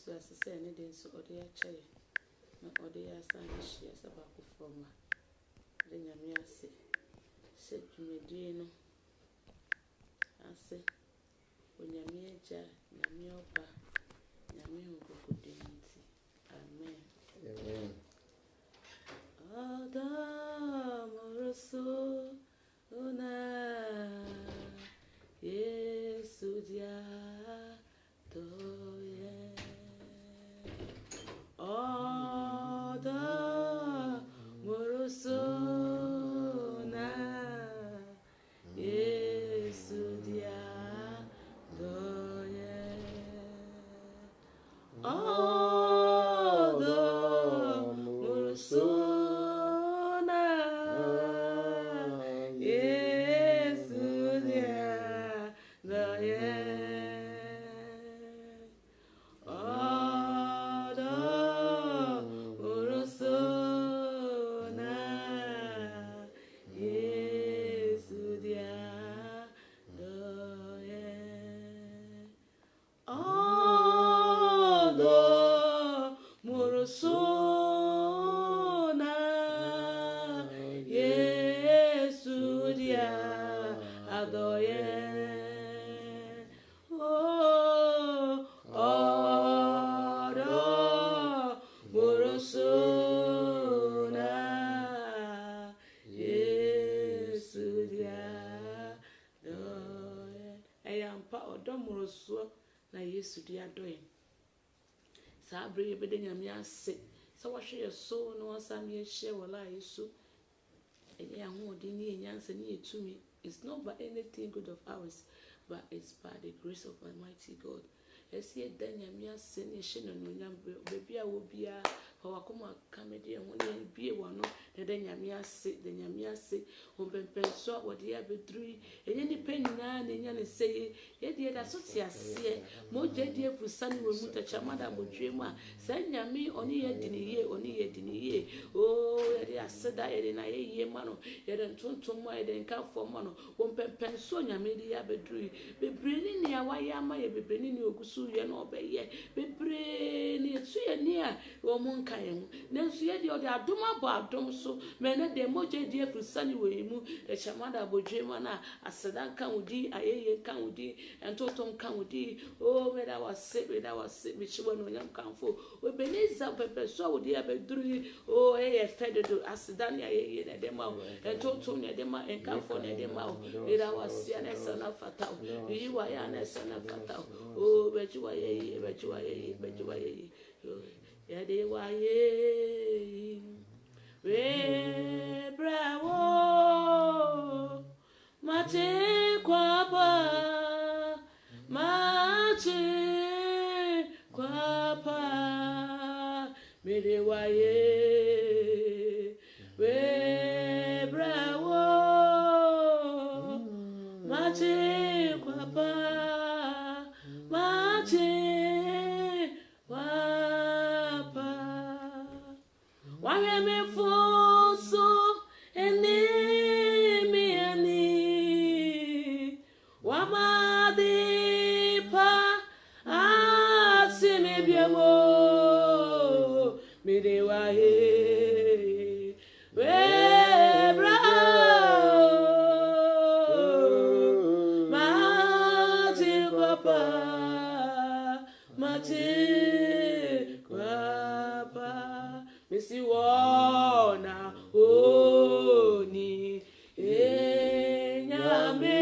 so as I say anything so or the chair. No or the assign she as about from the Yamia say. Said you may do no. I say when Yamia ja, Yamia pa, Yamia go good dignity. Amen. Adam Rosso Una Yesudia Toye Adam Rosso Una Yesudia Toye Adam Rosso na Yesu di adoye sa bre bede nyame ase sa wahwe ye so no asam ye hye wala Yesu enye ahodi ni enyanse ni etumi. It's not by anything good of ours, but it's by the grace of Almighty God. Esi da nyame ase ni hye no nyam bebia wo bia wakoma kamedi ho ne bie wano de nyame ase de nyame ase ompempenso wode ya bedrui enye ni penina na enya ne sey ye de da so ti ase mo je de fusani we mu tachamada bodwe mu a sa nyame oni ye diniye o ye de aseda ye de na ye ma no ye de ntontom mo ye de nkafo mo no ompempenso nyame de ya bedrui bebreni ne awaye ama ye bebreni ne ogusu ye no obeye bebre ne etu ye ne a wo mu kayen nenso ye de adom abo adom so mena de moje de afusani we mu tachamada bodwe mu na aseda kan udi ayeye kan udi entotom kan udi o meda wase bichibo no nyam kanfo we beniza pepeso udi abeduru o fededo aseda ne ayeye ne de ma entotom ne de ma enkanfo ne de ma meda wase na sana fata yi wa ya na sana fata o bejiwa ye ya de wa ye we bravo mate kwapa mate kwapa mede wa ye we bravo mate kwapa mate why me for so enemy wamadi pa asimi biamo midewa he webra mati papa mati Missy Wana Oni Enyame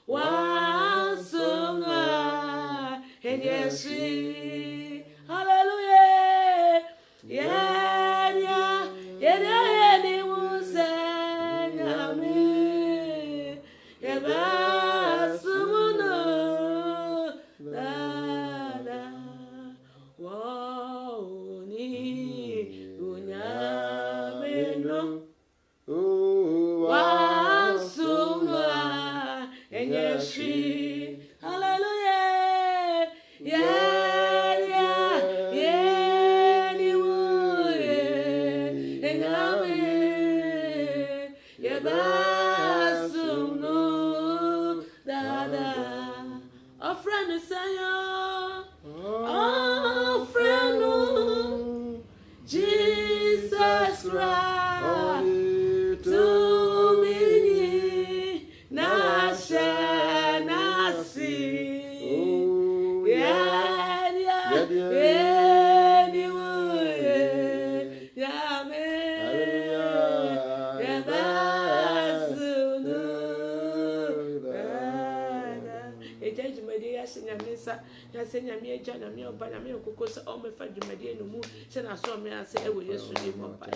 Wansonga Enyesi Hallelujah Yenya Yenya Musa Nyame Yeba Sumuno Dada Hallelujah. Yeah. Messiah, oh, friend, Jesus Christ, to me, Nasha, Nasi, yeah, yeah, Yasenya me jana me obana me kokko se o me fa dwumade no mu se na so me ase e wo Yesu ni mompa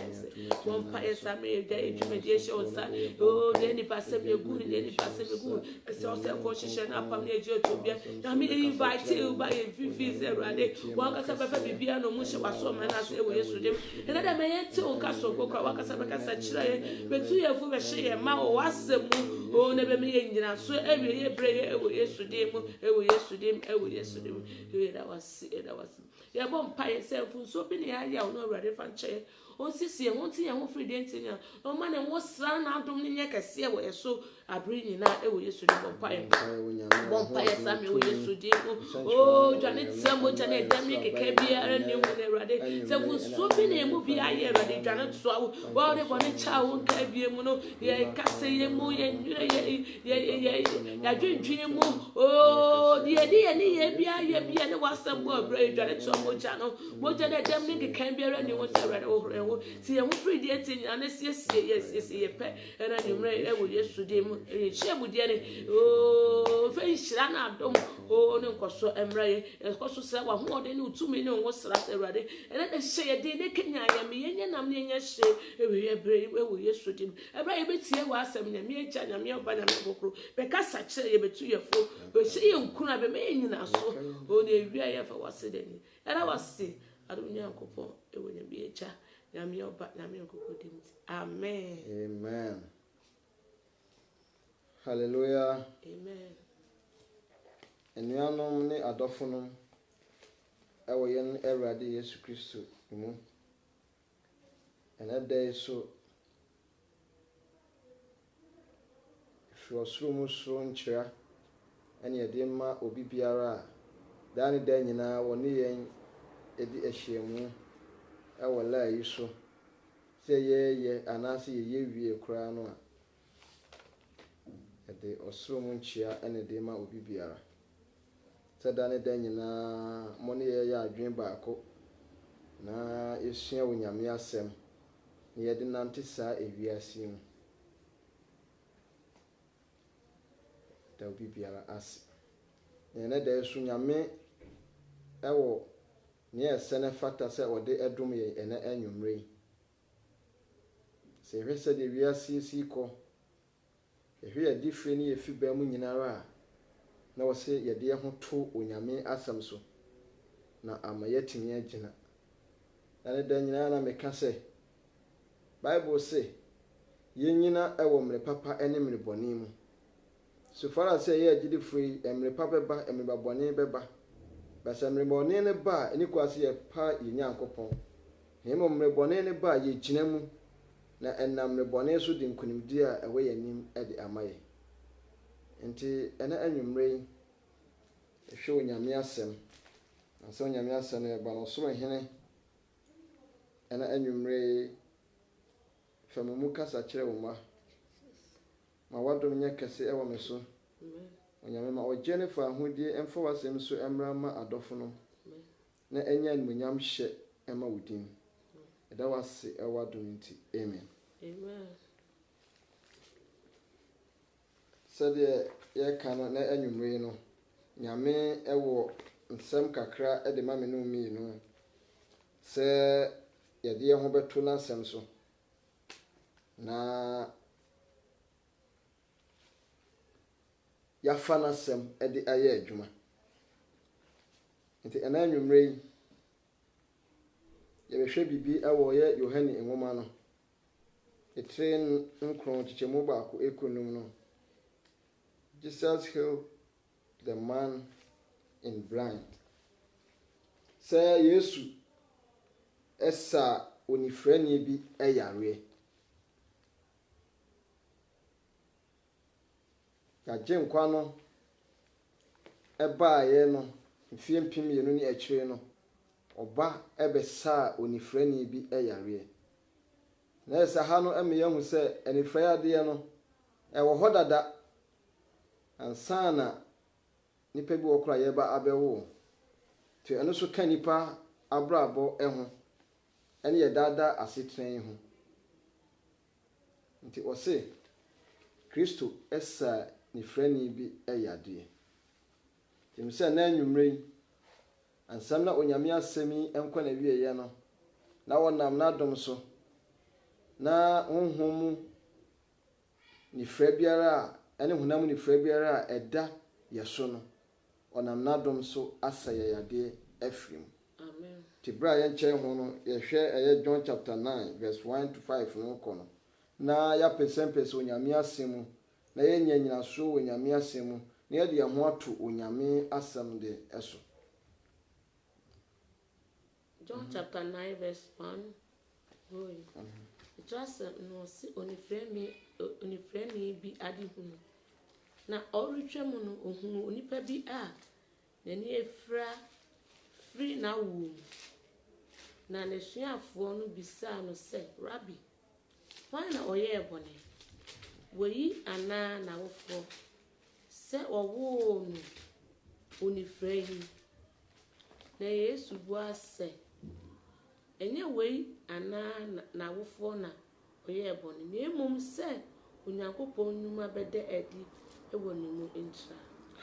esa me da dwumade she o sa o de ni pasem ye gu ni ni pasem ye gu se o se ko hihye na pam na eje otobia na me invite you by fifi se rade wa ka sa fa bibia no mu she wa so me na ase e wo Yesu dim e da me ye ti o ka so kokko wa ka sa kira ye betu ye fu be hye ye ma o wasem o na be me ye nyina so e wie ye bre ye e wo Yesu dim e wo Yesu dim e wo Yesu dim that was yeah, bon pie self, so be I no ready for chair. On sissy, won't see a home free dancing. No man and was son out of the neck. I see where so I bring you now. It will use to the bonfire. Bonfire, Sammy, will use to do. Oh, Janet, some Janet, Damick, a cabia, and you will ready. So we'll so be a movie. I hear ready, Janet Swallow. Well, they want a child won't care be a mono. Yeah, Cassie, and yeah, dream. Oh, dear, yeah, was some more brave Janet Swallow channel. What did I damn nigga can be any one read over. See, I'm free dating, and yes, pet, and I knew I would yesterday. Share with Jenny. Oh, face Lana, don't. Oh, no, Cosso, and Ray, and Cosso said, well, more than 2 million was last already. And let us say a day they can I me, and I'm near say, every brave, where we yesterday. A brave bit here was a mere chan, a mere banana book, because I say a bit to your foot, but she couldn't have a man in us. Only we ever was sitting. And I was saying, I don't know, Copo, it wouldn't be a child. Amen. Amen. Hallelujah. Amen. Enuanom ne adofo ewo yen Awurade Yesu Kristo mu. Enada so frosro mu so nkyira ene yede ma obi biara da ne da nyina woni yen edi ehyiemu ewala yi so se ye anase ye wie kura no a ede osoro mu nkyia ene de ma obi biara se da ne da nyina mo ne ye adwen baako na esua onyame asem ne yede nante saa ewiase mu da obi biara ase ne da esu nyame ewo ne esene fata se ode edom ye ene anwumre se hwese de wiase siko ehwe ya difre ne efi ba mu nyinara na wo se ye de ho to onyame asem so na amayetimi agina ane da nyina na meka se Bible say yenyina ewo mre papa ene mre boni mu so far as ye agidifre emre papa ba emre baboni beba basa mre boni ne ba eni kwase ye pa ye nyankopon hemo mre boni ne ba ye gina mu na enam mre boni so de nkunimdi a ewe yanim ede amaye enti ene anwumre ehwe onyame asem na so onyame asem ne ba no so hene ene anwumre famumu kasa kire wo ma wadom nya kase ewo me so onyame ma ojenefa ahodie emfa wasem so emra ma adofo no na enya nmunyam hye ema wudin eda wase ewadom nti amen. Sade ye kana na anwumre no nyame ewo nsem kakra ede ma me no mi no se yede ye ho beto na nsem so na yafa na sem ede aye adwuma nti ena anwumre ye behwe bibi ewo ye Yohane enwoma no etre nkron chichemu baako ekonum no Jesus healed the man in blind. Say Yesu esa onifrani bi eyare. Ya jenkwa no ɛbaeɛ no mfie mpem yenu ne akyire no ɔba ɛbɛsaa onifrani bi ɛyareɛ na ɛsɛ ha no ɛmɛ yɛhu sɛ anifra adeɛ no ɛwɔ hɔ dada ansa na nipa bi wɔ kora yɛba abɛwo te ɛno so ka nipa abrabɔ ɛho ɛne yɛ dada asetena ho nti ɔse Kristo ɛsa nifrani bi ɛyadeɛ tim sɛ na anwummerɛ yi ansam na onyame asɛm yi ɛnkɔ na wieɛ no na wɔnam n'adom so na honhom mu nifra biara ɛne honam nifra biara a ɛda yɛso no ɔnam n'adom so asa yɛyadeɛ afiri mu. Amen. Ti bra yɛnkyɛn ho no yɛhwɛ ɛyɛ John chapter 9 verse 1 to 5 no kɔ no na yɛapɛsɛmpɛsɛ onyame asɛm mu na yɛnyɛ nyinaso wɔ onyame asɛm mu na yɛde yɛn ho ato onyame asɛm de ɛso. John chapter 9 verse 1 going. Just no si onifrani bi ade hunu na ɔretwa mu no ohunu onipa bi a n'ani efra firi na wo na n'asuafoɔ no bisaa no sɛ Rabbi, wɔn na ɔyɛ bɔne wɔyi anaa n'awofoɔ sɛ ɔwoo no onifra yi na Yesu bua sɛ ɛnyɛ wɔyi anaa n'awofoɔ na ɔyɛ bɔne na mmom sɛ Onyankopɔn nnwuma bɛda adi ɛwɔ ne mu ntra.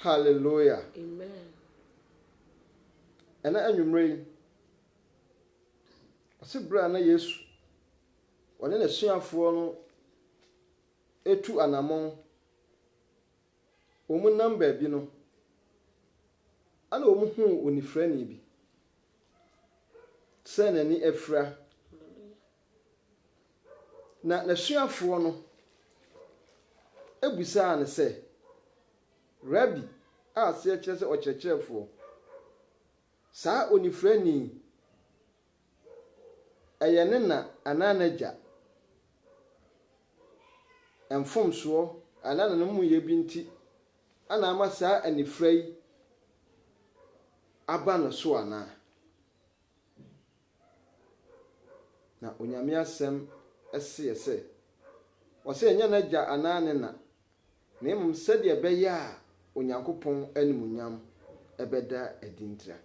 Hallelujah. Amen. Ɛna anwummerɛ yi ɔse bra na Yesu ɔne n'asuafoɔ no etu anamɔn wɔn nam baabi no ana wɔn hu onifrani bi sɛ n'ani afira na n'asuafoɔ no ebusaa ne sɛ Rabbi a aseɛ kyerɛ sɛ ɔkyerɛkyerɛfoɔ saa onifrani ɛyɛ ne na anaa n'agya mfomsoɔ anaa na mu yɛ bi nti ana ama saa anifra yi aba no so anaa. Na onyame asɛm ɛseɛ sɛ ɔsɛ ɛnyɛ n'agya anaa ne na mmom sɛdeɛ ɛbɛyɛ a Onyankopɔn animuonyam ɛbɛda adi ntira.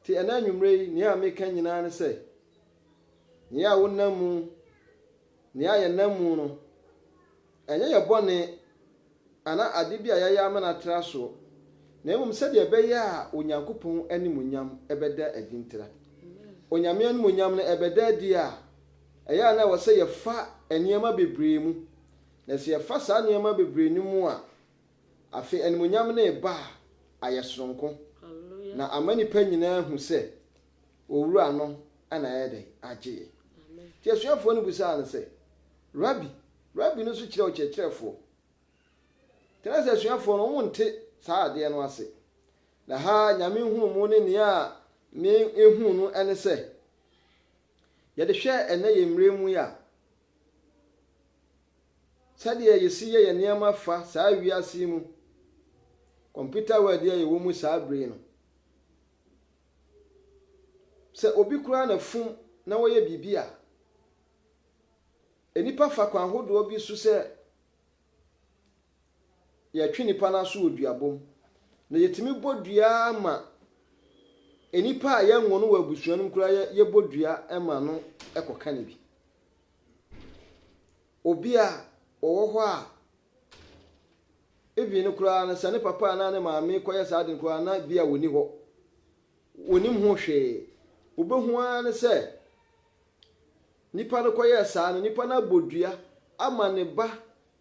Ti ɛna anwummerɛ yi nea meka nyinaa ne sɛ nea a wonam mu nea a yɛnam mu no ɛnyɛ yɛ bɔne ana ade bi a yɛayɛ ama no atra soɔ na mmom sɛdeɛ ɛbɛyɛ a Onyankopɔn animuonyam ɛbɛda adi ntira. Onyame animuonyam no ɛbɛda adi a ɛyɛ a na wɔ sɛ yɛfa nneɛma bebree mu na sɛ yɛfa saa nneɛma bebree no mu a afei animuonyam no ɛba a ayɛ soronko na ama nipa nyinaa hu sɛ owura no ana ayɛ dɛ agye. Ti asuafoɔ no busaa no sɛ Rabbi no nso kyerɛ ɔkyerɛkyerɛfoɔ tena sɛ asuafoɔ no wonte saa adeɛ no ase na ha nyame hu mu ne nea me ehu no ɛne sɛ yɛde hwɛ ɛnɛ yɛ mmerɛ mu ya sɛdeɛ yɛsi yɛ nneɛma fa saa wiase mu computer world yɛ wɔ mu saa bere no sɛ obi koraa na fum na wɔyɛ biribi a enipa fa kwan ahodoɔ bi so sɛ yɛtwe nipa no aso wɔ duabom na yɛtumi bɔ dua ama enipa a yɛnwo no wɔ abusua no koraa yɛbɔ dua ɛma no ɛkɔka ne bi obi a ɔwɔ hɔ a ebi no koraa na sɛ ne papa anaa ne maame kɔyɛ saa de koraa na bi a wɔni hɔ wɔnim ho hwee wobɛhu ara ne sɛ nipa no kɔyɛ saa no nipa no abɔ dua ama ne ba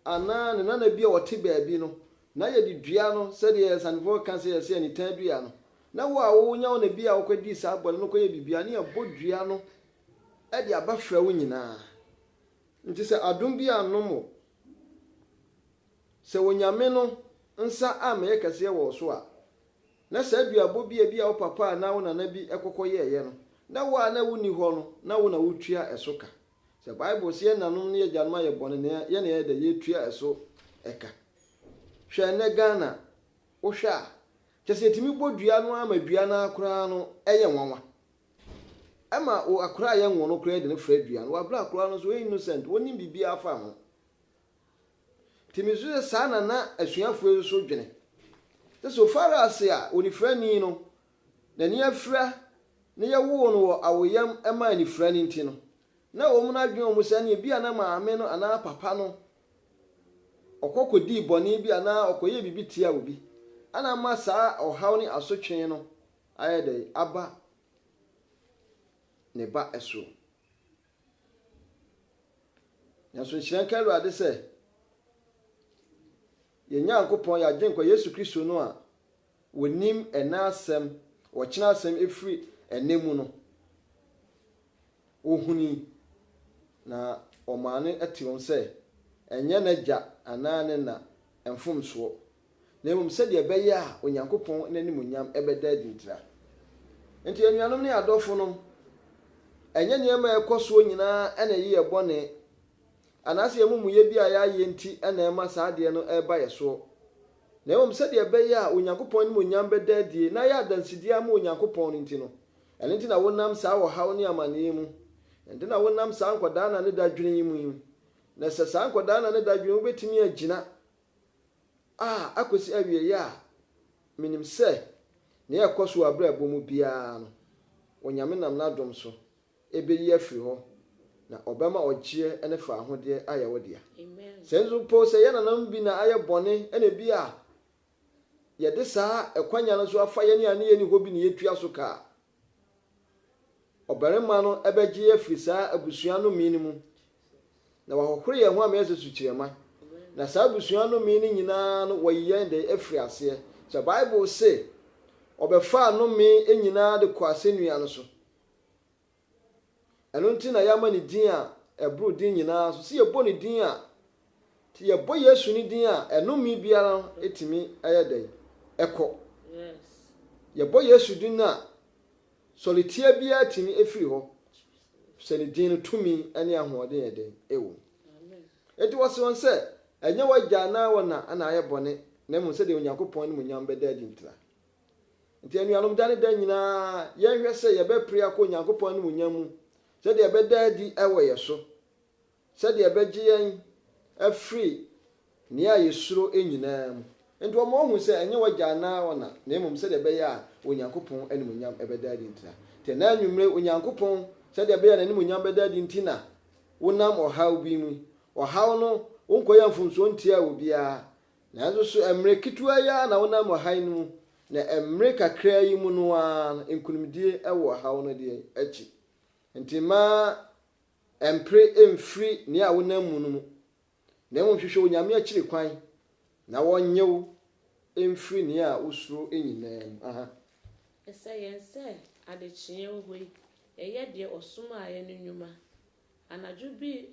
anaa ne nana bi a ɔte baabi no na yɛde dua no sɛdeɛ sanfoɔ ka sɛ yɛsɛ nitan dua no na wo a wonya wo na bi a wokɔdi saa bɔne no kɔyɛ bibia ne yɛbɔ dua no ɛde aba frɛ wo nyinaa nti sɛ adom bi anom wo sɛ onyame no nsa ama yɛ kɛseɛ wɔ so a na sɛ aduabɔ bi a wo papa anaa wo nana bi ɛkɔkɔ yɛɛyɛ no na wo a na woni hɔ no na wo na wotua ɛso ka sɛ Bible sɛ nanom ne yɛgyanom ayɛ bɔne ne yɛne yɛda yɛtua ɛso ɛka hwɛ ne Ghana wohwɛ a kyese yɛtumi bɔ dua no ama dua no akora no ɛyɛ nwanwa ama o akora yɛ nwo no kora de no fra dua no wabra akora no so innocent woni bibia afa ho timi so saa na asuafo so dwene so far as a onifrani no na ni afra ne yɛwo no wɔ awoyam ɛma ni frani nti no na wo mu na dwen wo sɛ ne bia na maame no ana papa no ɔkɔkɔdi bɔne bi ana ɔkɔyɛ bibi tia obi ana ma saa ɔhaw ne asotwe no ayɛ dɛ aba ne ba ɛso nso hyɛn ka Awurade sɛ Nyankopɔn yɛ agyenkwa Yesu Kristo no a wonim ɛna asɛm wɔkyena asɛm efiri ɛnemu no ohuni na ɔmaane ɛte wɔn sɛ ɛnyɛ n'agya anaa ne na ɛmfomsoɔ na mmom sɛdeɛ ɛbɛyɛ a Onyankopɔn n'animonyam ɛbɛda adi ntira nti anuanom ne adɔfo no ɛnyɛ nneɛma ɛkɔ soɔ nyinaa ɛna yi yɛ bɔne anaasɛ yɛmumuyɛ bi a yɛayɛ nti ɛna ɛma saa adeɛ no ɛba yɛ soɔ na mmom sɛdeɛ ɛbɛyɛ a Onyankopɔn animonyam bɛda adie na yɛ adansidie ama Onyankopɔn no nti no ɛno nti na wonam saa wɔhaw ne amanneɛ mu ɛnti na wonam saa nkɔdaa na ne dadwene yi mu yi na sɛ saa nkɔdaa na ne dadwene wobɛtumi agyina a akɔsi awieyɛ a menim sɛ ne yɛkɔ so abrɛ abɔ mu biara no Onyame nam n'adom so ɛbɛyi afiri hɔ na ɔbɛma ɔgyeɛ ne fa ahodeɛ ayɛ wo dea sɛ nso po sɛ yɛnanam bi na ayɛ bɔne ɛna bi a yɛde saa ɛkwanya no so afa yɛne a ne yɛni hɔ bi ne yɛtua so kaa ɔbarima no ɛbɛgye afiri saa abusua no mi no mu na wɔhɔhore yɛn ho a mɛyɛ sɛ sukyerɛma na saa abusua no mi no nyinaa no wɔyi yɛn de afiri aseɛ sɛ Bible se ɔbɛfa no mi nyinaa de kɔ asɛnnua no so ɛno nti na yɛama ne din a ɛboro din nyinaa so sɛ yɛbɔ ne din a nti yɛbɔ Yesu ne din a ɛnome biara no ɛtumi ɛyɛ dɛn ɛkɔ yɛbɔ Yesu din a sɔletia biara tumi ɛfiri hɔ sɛ ne din no tumi ne ahoɔden yɛ dɛn ɛwɔ ɛnti wɔse wɔn sɛ ɛnyɛ wagya anaa wɔna ana ayɛ bɔne na mmom sɛdeɛ Onyankopɔn ne munyam bɛda adi ntira nti anuanom da ne da nyinaa yɛnhwɛ sɛ yɛbɛpere akɔ Onyankopɔn ne munyam mu sɛdeɛ ɛbɛda adi ɛwɔ yɛ so sɛdeɛ ɛbɛgye yɛn afiri nea yɛsuro nyinaa mu nti wɔn ohu sɛ ɛnyɛ wagya anaa wɔna na mmom sɛdeɛ ɛbɛyɛ a Onyankopɔn animuonyam ɛbɛda adi ntira te na anwummerɛ Onyankopɔn sɛdeɛ ɛbɛyɛ na animuonyam bɛda adi nti na wonam ɔhaw bi mu ɔhaw no wonkɔyɛ mfomsoɔ ntia wɔ biara nanso so mmerɛ ketewa yi a na wonam ɔhaw no mu na mmerɛ kakra yi mu no a nkonimdie ɛwɔ ɔhaw no deɛ akyi nti ma empre emfiri ne a wonam mu no mu na mmom hwehwɛ Onyame akyiri kwan na wɔnyew emfiri ne a usuro nyinaa mu aha ɛsɛ yɛn sɛ adekyeɛ hɔ yi ɛyɛ deɛ ɔsom a yɛ no nnwuma anadwo bi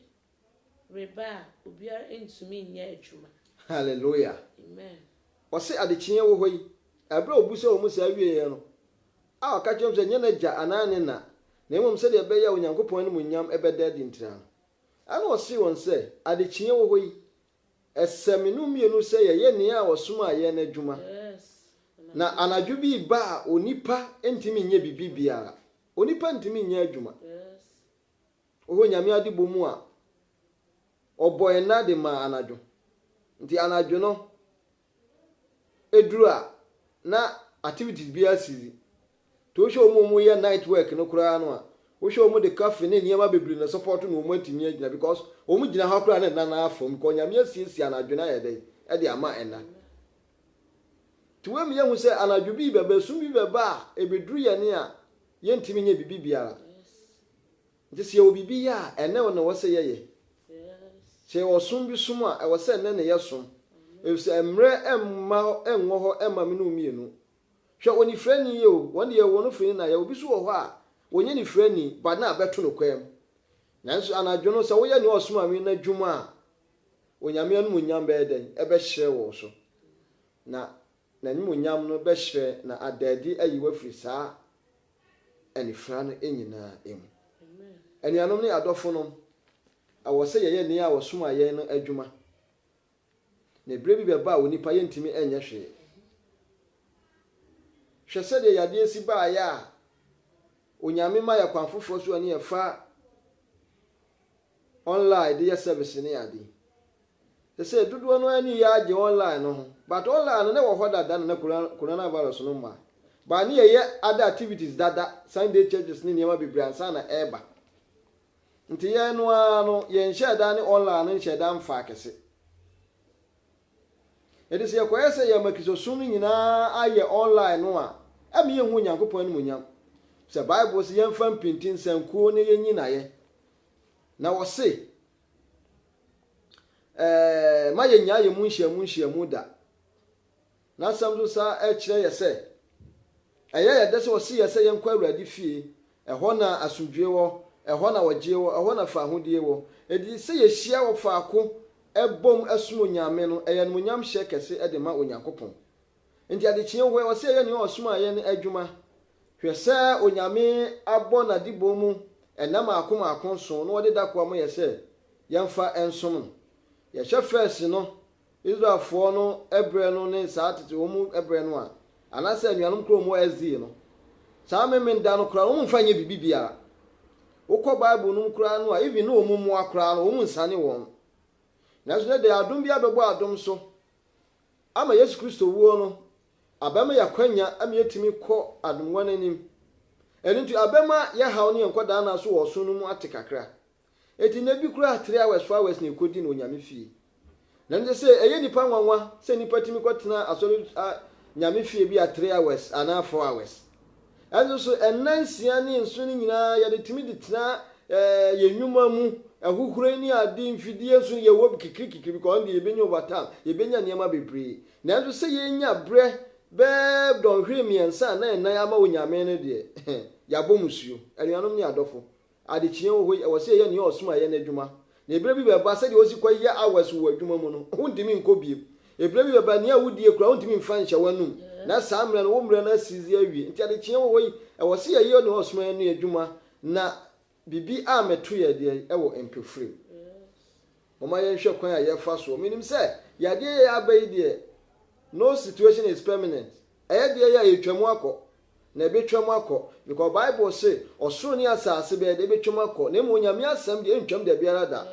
reba a obiara ntumi nyɛ adwuma hallelujah amen wɔse adekyeɛ wɔ hɔ yi ɛberɛ obu sɛ wɔ mu saa wie no a ɔka kyerɛ sɛ nyɛ n'agya anaa ne na mmom sɛdeɛ ɛbɛyɛ a Onyankopɔn ne munyam ɛbɛda adi ntira no ana ɔse wɔn sɛ adekyeɛ wɔ hɔ yi ɛsɛm no mmienu sɛ yɛyɛ nea a wɔsom a yɛ n'adwuma na anadwo bi ba a onipa ntumi nyɛ bibi biara onipa ntumi nyɛ adwuma ɔhɔ Nyame ade bɔ mu a ɔbɔ ɛna de ma anadwo nti anadwo no eduru a na activities bi asiri to wohwɛ wɔn yɛ night work no koraa no a wohwɛ wɔn de cafe ne nneɛma bebree na support no wɔn atumi agyina because wɔn gyina hɔ koraa na ɛna n'afɔm kɔ Nyame asiesie anadwo na yɛ dɛ ɛde ama ɛna to wɔn yɛ hu sɛ anadwo bi bɛbɛ sum bi bɛba a ebeduru yɛ ne a yɛntumi nyɛ bibi biara nti sɛ yɛwɔ bibi yɛ a ɛnɛ wɔ na wɔ sɛ yɛyɛ sɛ yɛwɔ som bi som a ɛwɔ sɛ ɛnɛ na yɛ som efisɛ mmerɛ ɛnwɔ hɔ ɛma me no mmienu hwɛ onifrani yi o wɔn deɛ wɔn no firi na yɛ obi so wɔ hɔ a wɔnyɛ nifrani ba na abɛto no kwam nanso anadwo no sɛ woyɛ ne ɔsom a me na dwuma a Onyame animuonyam bɛyɛ dɛn ɛbɛhyerɛ wɔ so na n'animuonyam no bɛhyerɛ na adaadi ayi wafiri saa anifra no nyinaa emu anuanom ne adɔfo no awɔ sɛ yɛyɛ nea a wɔsom a yɛn no adwuma na ebire bi bɛba a onipa yɛntumi ɛnyɛ hwee hwɛ sɛ de yade si ba ya onyame ma ya kwanfofo so ani efa online de service ne yade sɛ dodo no ani ya age online no ho but online no ne wo hoda da na coronavirus no ma ba ne ye other activities dada Sunday churches ne niam bebre ansa na eba nti ye no ano ye nhye da ne online no nhye da mfa akese edi se yekoye se ye makiso sum nyina aye online no a ame ye hu Nyankopɔn no munyam se Bible se ye mfa mpintin sankuo ne ye nyinaye na wo se ma ye nya ye mu nhyiamu da na sam so sa kire ye se ye de se wo se ye se ye nkwa Awurade fie ɛhɔ na asomdwe wɔ ɛhɔ na wɔgye wɔ ɛhɔ na fa hodie wɔ edi se ye hyia wɔ faako ebom esom onyame no ɛyɛ no onyam hye kɛse ɛde ma Onyankopɔn nti ade kye ho wɔ se ye ne osom ayɛ ne adwuma hwɛ sɛ onyame abɔ na de bom mu ɛnam akoma so no wɔde da kwa mo yɛ sɛ yɛmfa ensom no ye hwɛ first no Israelfoɔ no ebre no ne saa tete wo mu ebre no a anase anuanom kro mo azii no saa memenda no kra wo mfa nye bibibia wokɔ Bible no kra no a even no omumu akra no wo nsane won na so de adom bia bɛbɔ adom so ama Yesu Kristo wuo no abama yakwanya ama yetimi kɔ adom wananim ɛni nti abama ya haw ne nkɔda na so wɔ so no mu ate kakra eti na bi kura 3 hours 4 hours ne kodi no nyame fie na nje se eye nipa nwanwa se nipa timi kwatena asori nyame fie bi a 3 hours ana 4 hours azo so enansia ne nso ne nyina ya de timi de tena ye nwuma mu ahukure ni ade mfidie so ye wo kikirikiri ko ndi ye benya overtime ye benya niam bebre na nso se ye nya bre be don hwe miensa na enan ama onyame ne de ya bomusuo anuanom ne adofo ade kien wo wo se ye ne osoma ye na adwuma na ebre bi beba se de osi kwa ye hours wo adwuma mu no hundimi nkobie ebre bi beba ne awudie kura hundimi mfa nhyɛ wanum na saa mre no wo mre na sizi awie nti ade kien wo wo se ye ne osoma ye na adwuma na bibi a meto ye de ewo empefrem mama ye hwɛ kwan a ye fa so minim se yade ye abai de no situation is permanent eye de ye yetwamu akɔ na ebetwamu akɔ because Bible say osoro ni asase be de ebetwamu akɔ na mo nyame asɛm de ntwam de biara da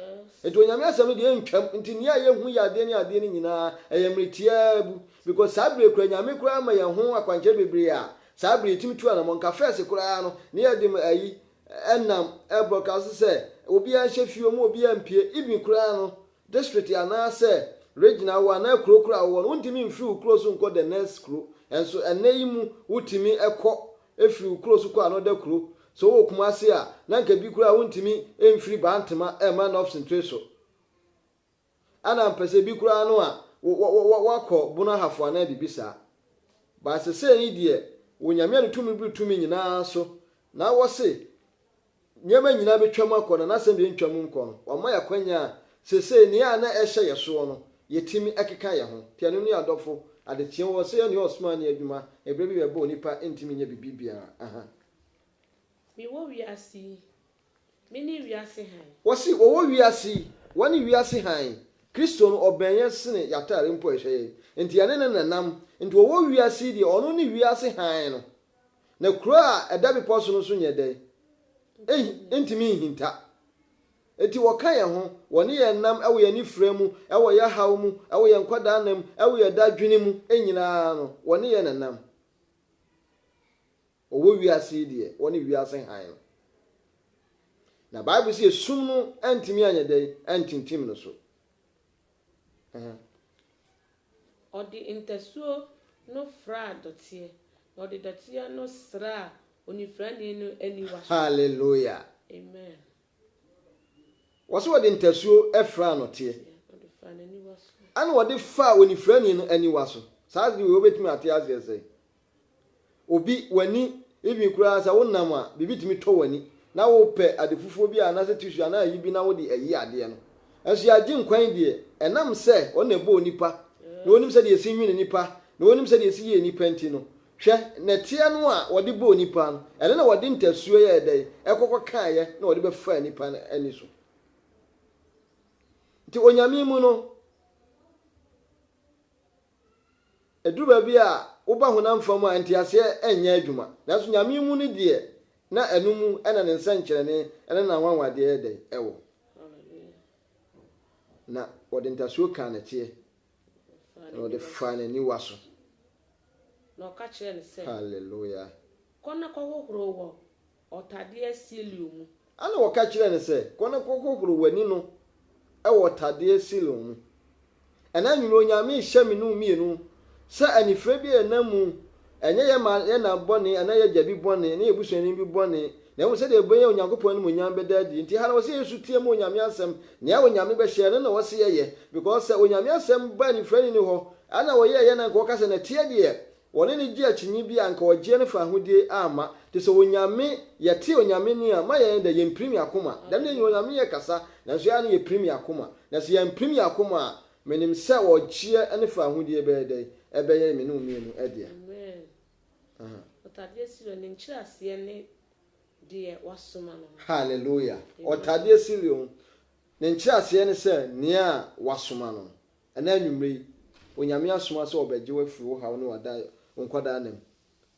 eto nyame asɛm de ntwam nti ni a ye hu yade ni ade ni nyina eye mretia bu because sabre kura nyame kura ma ye ho akwanche bebre a sabre timtu ana mo nka first kura no ne ye de ayi enam broadcast say obi a hye fie mu obi a mpie ibi kura no district ana say regional wa na kurokura wo no ntimi mfiri ukuro so nko the next kuro enso enayimu wutimi ekọ efiri ukuro so ko another kuro so wo kuma se a na nka bi kura wuntimi emfiri bantema man of centration ana mpese bi kura no a wakọ buna hafo na bibisa ba se ni de wonyame no tumi nyina so na wo se nyema nyina betwam akọ na asem de ntwam nkọ no wama yakwanya se ni a na ehye yeso no yetimi ekeka ye ho tianu ni adofo adetie wo se ne osmani adwuma ebre bi bebo nipa entimi nya bibibia aha mi wo wiase mini wiase han wo si wo wiase woni wiase han Kristo no obenye sene yatare mpo ehye enti ane ne nanam enti wo wiase di ono ni wiase han no na kura edabi poso no so nye dai entimi hinta eti woka ye ho woni ye nam ewo ye ni fremu ewo ye haw mu ewo ye nkwada nam ewo ye dadwene mu enyina no woni ye nanam owo wiase die woni wiase han na Bible say sum no antimi anyedai antintim no so odi intesuo no fra dotie odi dotie no sra oni frani no aniwa hallelujah amen waso wode ntasuo efra no te ana wode fa oni frani no aniwa so saa de we obetimi ate azese obi wani ebi kura sa wonnam a bibitimi to wani na wo pe adefufuo bi ana se tissue ana yi bi na wo de ayi ade no enso ya gi nkwan de enam se ona bo nipa na onim se de esi nwini nipa na onim se de esi ye nipa nti no hwɛ na tie no a wode bo nipa no ene na wode ntasuo ye dai ekokɔ kaaye na wode be fa nipa na ani so ti onyame mu no eduru ba bi a woba honam fam a ntiase enya adwuma nanso nyame mu ne de na enumu ena ne nsankyerene ena na wanwade ede ewo na wode ntasuo ka na tie na wode fa na ni waso na ka kire ne se hallelujah kona ko hohoro wo otade asilium mu ana wo ka kire ne se kona ko hohoro wani no ewo otade asilium mu ena nwuro nyame hyɛ me no mienu sɛ anifre bi enamu enye ye ma ye na bɔne ana ye gyabi bɔne na ebusuani bi bɔne na wo sɛ de eboye onyankopɔn no monyam bedadi nti hala wo sɛ yesu tie mu onyame asɛm na ya onyame be hyɛ no wo sɛ ye because onyame asɛm ba ni frani ni hɔ ana wo ye na nko kasa na tie de wone ne gye akyinyi bi anka ogye ne fa hodie ama te sɛ onyame ye tie onyame ni a ma ye da ye mprim akoma da ne onyame ye kasa na so ya ne ye prim akoma na so ye mprim akoma menim sɛ ogye ne fa hodie be dai ebe ye me no mienu ede otade silo ne nkyira ase ne de wasoma no hallelujah otade silo ne nkyira ase ne sɛ nea wasoma no ana anwumre onyame asoma sɛ obegye wafiri wo hawo ne wada nkwada nam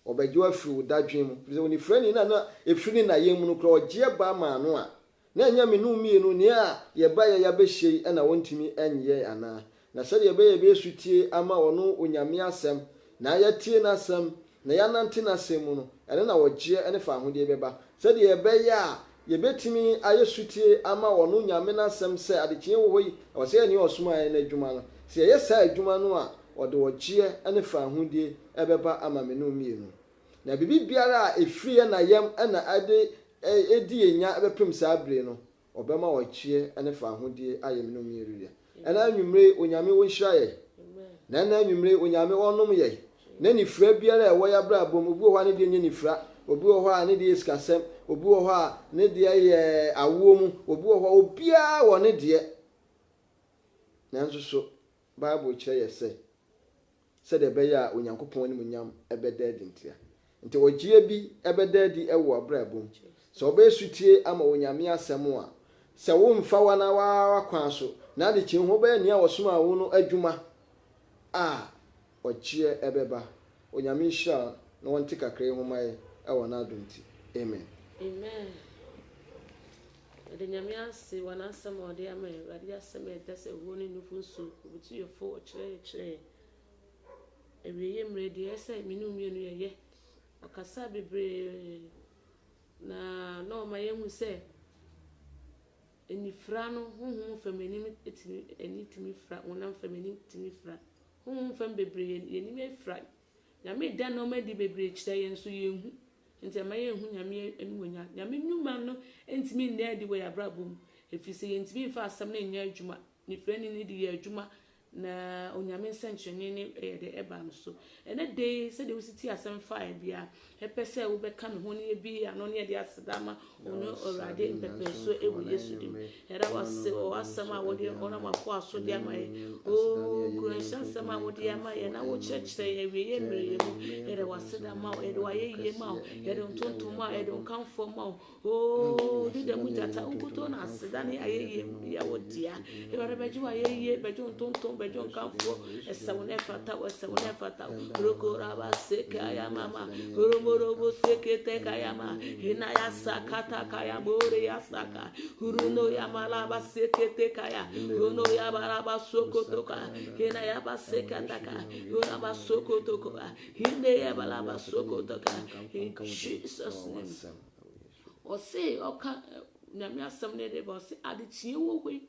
obegye wafiri wo dadwen mu sɛ oni frani na efiri na yemu no kra ogye ba ma no a na anya me no mienu nea ye ba ye ya behye na wontimi enye ana na sɛ ye ba ye be sutie ama ono onyame asɛm na ya tie na asɛm na ya nante na asɛm mu no ene na wogye ene fa ahode beba sɛ de ye ba ya ye betimi aye sutie ama ono nyame na asɛm sɛ adekye wo hoyi o sɛ ne osoma aye na adwuma no sɛ ye sa adwuma no a ode wogye ene fa ahode ebeba ama me no mienu na bibi biara a efiri na yam na ade edi enya ebepem sa abre no obema wogye ene fa ahode aye me no mienu ya ena anwumre onyame wo nhyira ye na anwumre onyame wonom ye na ni fra biara e wo ya bra bom obi wo ha ne de nye ni fra obi wo ha ne de iskasem obi wo ha ne de ye awo mu obi wo ha obia wo ne de nanso so bible kire ye se de be ya onyankopɔn ne munyam ebedadi ntia nti ogie bi ebedadi ewo abra bom so obe sutie ama onyame asɛm a se wo mfa wana wa kwan so na de chi ho be nia wosoma wo no adwuma ogie ebeba onyame hia na wonte kakra ho mai ewo na adonti amen de nyame ase wana asɛm ode ama awurade asɛm edase wo ne nufu nso obitu yefo kyerɛ ewiye mre de ese minu mienu ye akasa bebre na no ma yehu sɛ enifra no honhom famani etimi enitimi fra wonam famani timi fra honhom fam bebre yenimi efra nyame da no ma di bebre kyerɛ ye nso yehu nti ma yehu nyame enwonya nyame nnuma no entimi nna di we abrabom efise yentimi fa asɛm na nya adwuma ni fra ni di ye adwuma na onyame nsankyerene ne de eba no so ene de se de usiti asem fa bia epese wo beka me ho ne bi ano ne de asedama ono orade pepe so ewu yesu dim era wase o asem a wo de ona mafo aso de ama ye o kuransa asem a wo de ama ye na wo kyerɛkyerɛ ye wie ye mmere ye mu era wase da ma o era waye ye ma o era ntontom ma era nkanfo ma o de mu jata unkuto na aseda ne aye ye ya wo dia era beji waye ye beji ntontom bejon kanfo esawone fata rokora ba sekaya mama romorobo sekete kaya ma hina ya sakata kaya bore ya saka huruno ya mala ba sekete kaya rono ya baraba sokoto ka hina ya ba sekata ka rona ba sokoto ko hinde ya baraba sokoto ka in Jesus name o say oka nyame asem ne de ba say adechie wo we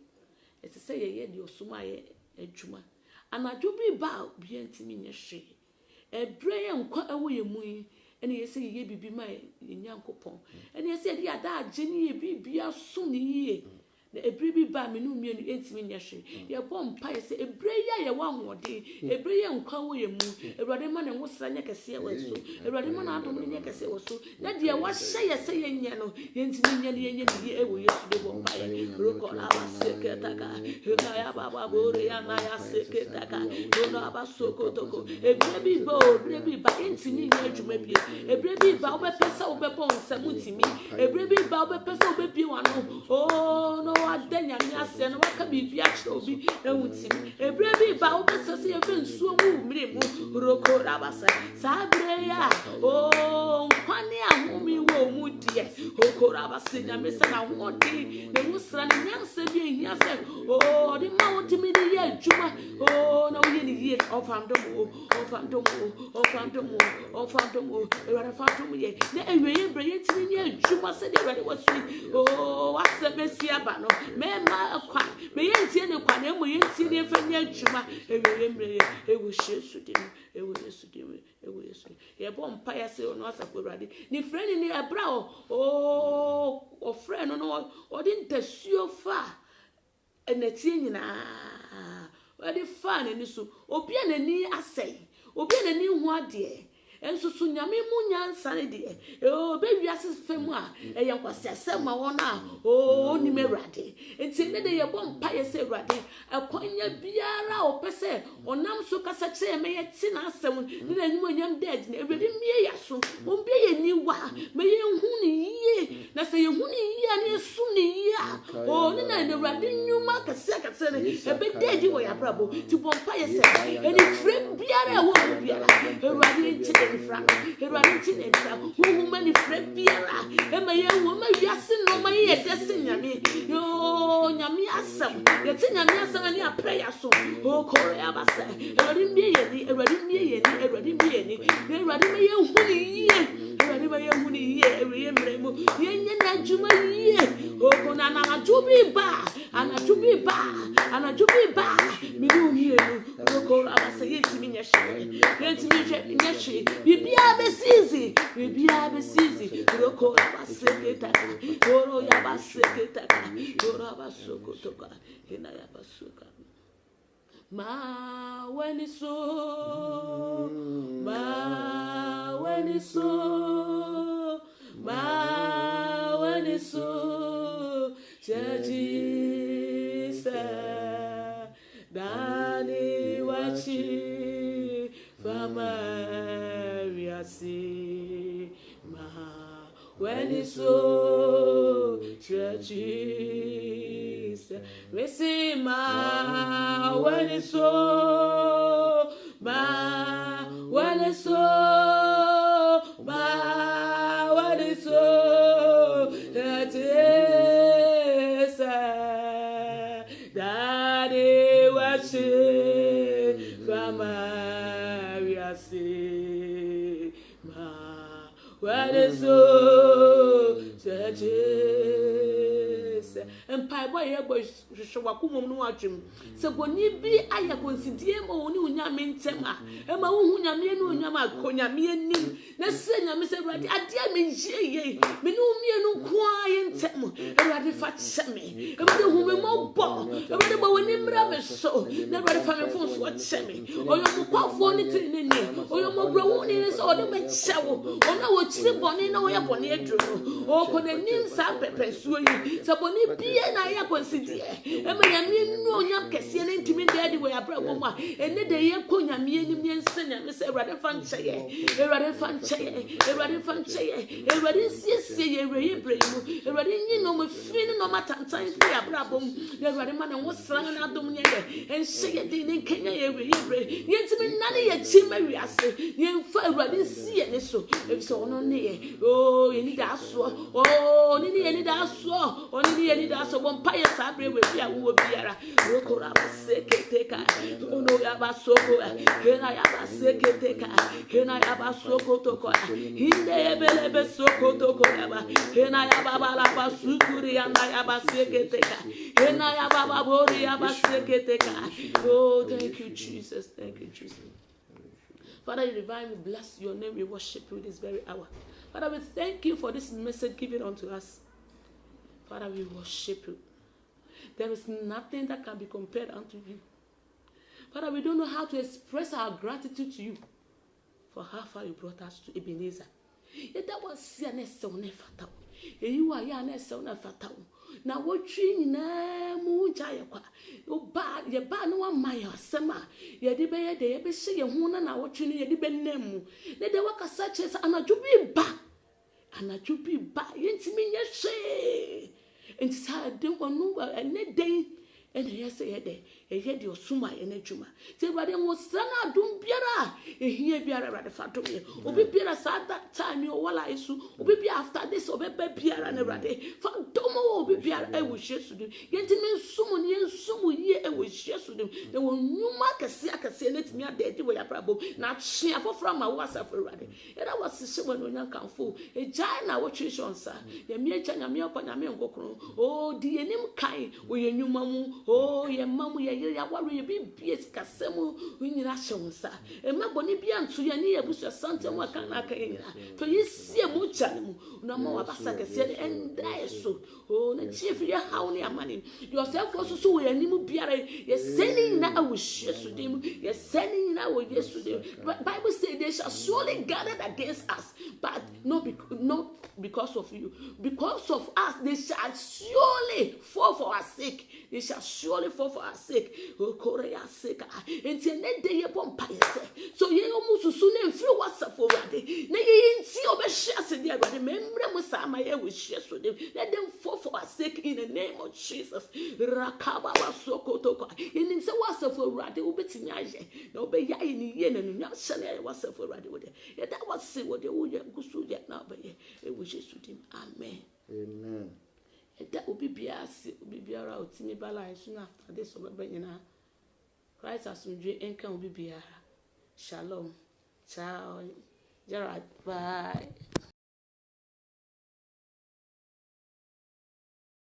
etese ye de osuma ye adwuma anadwo bi ba bi antimi nye hwe ebre ye nkwa ewo ye mu yi ene yese ye bibi ma ye nyankopon ene yese de ada agye ni ye bibi aso ni ye na ebre bi ba me no mienu entimi nye hwe ye bom pa ye se ebre ye ye wa hode ebre ye nkwa wo ye mu ewrade ma ne nwosra nye kese ye so ewrade ma na adom nye kese wo so na de wa hye ye se ye nya no ye entimi nya ne ye nya ni ewo yesu de bom pa ye roko na ba seketa ka heka ya baba bore ya na ya seketa ka no ba sokotoko ebre bi ba entimi nya adwuma bi ebre bi ba wo be pesa wo be bon nsam ntimi ebre bi ba wo be pesa wo be bi wa no oh no adanya me ase no waka bibia kire obi ewutim ebre bi ba wo besese ye fensuo mu mire mu roko rabasa sabre ya nkwane ahumi wo mu die okora abase nyame se na wodi ne musra ne nyanse bi ehia se di ma woti mi ni ye adwuma na wo ye ni ye ofandom ewara fatom ye na eweye bre ye timi ni adwuma se de eware wasui wasebesi aba no me ma akwa me ye ntie ne kwa na mo ye ntie ne fa ni adwuma eweye mre ye ewu hyesu de ewu yesu de ewu yesu ye bo mpa ya se no asafo ewrade ni friend ni ebra o friend no o di ntasuo fa enetie nyina o di fa na ni so obi anani asai obi anani hu ade enso so nyame mu nyansa ne de be wiase femu a eye kwasese ma wona ni merade enti ne de ye bom pa ye se rade akwanya biara opese onam so kasa che me ye ti na asem ne na nyum anyam dead na ebedi mie ya so ombie ye ni wa me ye hu ni yie na se ye hu ni yie na esu ni yie ne na de rade nyuma kase ne ebe dead wo ya brabo ti bom pa ye se eni frem biara wo biara rade ti Erwari ti ne ta wo mani frɛ biara ema ye wo ma wiase no ma ye dese nyame yo nyame asam ye ti nyame asam ani apre ya so o kore abasa erwari mie ye ni erwari ma ye hu ni yie erwari ma ye hu ni yie ewe mre mu ye nye na djuma yie o ko na jubi ba mi du mie no o kore abasa ye ti mi nya hwe bibia besizi roko abaseketa oro yabaseketa oro abasokotoka ina yabasuka ma weni so Jesus dani wachi fama see ma when it's so churches we see ma when it's so that is daddy watching from Maria see when it's so churches and pie boy show wakumum no adwum se boni bi aya konsidie ma woni unyame ntem a e ma wo hunyame no unyame akonyame anim na se nyame se urade ade a me yeye me no mienu ko aye ntem urade fa cheme urade hu me mo bo urade bo woni mra me so na urade fa me fon so cheme oyo mo kwafo ni tini ni oyo mo bro hu ni so ode me chewo ona wo chiri boni na wo ye boni aduro o ko na nim sa pepe suo yi se boni bi na ya konsidie e ma nyame no onyam kese ne ntimi de we abra bom a ene de ye ko nyame anim ne nse nyame se urade fa ncheye urade siesie ye reye bremu urade nyi no mo fini no matantan fi abra bom ne urade ma na wo sran na adom nye ye enhye de ne kenya ye reye bre ye ntimi nane ye chi ma wiase ye mfa urade sie ne so e so ono ne ye ye ni da so ye ni da so bom pa ye sabre we bia wo biara rokora baseketeka ono ya basoko hena ya baseketeka hena ya basoko toko hinde ebelebe soko toko ya hena ya baba la basukuri ya baseketeka hena ya baba bori ya baseketeka. Oh, thank you Jesus, Father, you divine, we bless your name, we worship you this very hour. Father, we thank you for this message given unto us. Father, we worship you. There is nothing that can be compared unto you. Father, we don't know how to express our gratitude to you for how far you brought us to Ebenezer. Yet that was an essay fatal. You are an essay fatal. Now what you know, Jayaka, you bad, you bad no one my summer. You debate the episode, you won't know what you need to be named. Let the worker such as Anna to be back. Anna to be back. You me, yes, enti sa de wonu ene den ene yese yede de osuma ene dwuma te Awurade mo sana adum biara ehia biara Awurade fa do ye obi biara sa that time o wala isu obi biara after this obi biara na Awurade fa do mo obi biara e wo Yesu dim yenti me nsumu ne nsumu ye e wo Yesu dim de wo nwuma akase na timi adedi wo ya brabo na hye afofra ma wo asafo Awurade era wasise wo no nyankamfo ejai na wo twishonsa ye mi echa nyame opa nyame nkokoro o di yenim kan wo ye nwuma mu o ye mamu ye ya waru ye bibie kasemu nyina hyewonsa e maboni bia nto ye ne ye busu sante mu aka na aka nyina to yisie mu chane mu na ma wabasa kase de enda eso o na chief ye hawo ne amane yourself so wo ye nim biara ye seni na awo Yesu dim ye seni na wo Yesu dim Bible say they shall surely gather against us but not because of you, because of us they shall surely fall for our sake. They shall surely fall for our sake. O Korea sake. Enti ne de ye bompa yese. So ye omusu su ne mfiri whatsapp Awurade. Ne ye nti obehia se de Awurade memre mu sa ma ye wo hie so dem. Let them fall for our sake in the name of Jesus. Rakaba wasokotoko. Ini se whatsapp Awurade obetimi aye. Na obeya ni ye na nunam hye na whatsapp Awurade wo de. Ye da wase wo de wo ye gusu de na obeya. E wo Yesu dim. Amen. Amen. That will be biara otimi bala soon after this over nyina Christ asundwe enka will be biara. Shalom. Ciao. Gerard. Bye.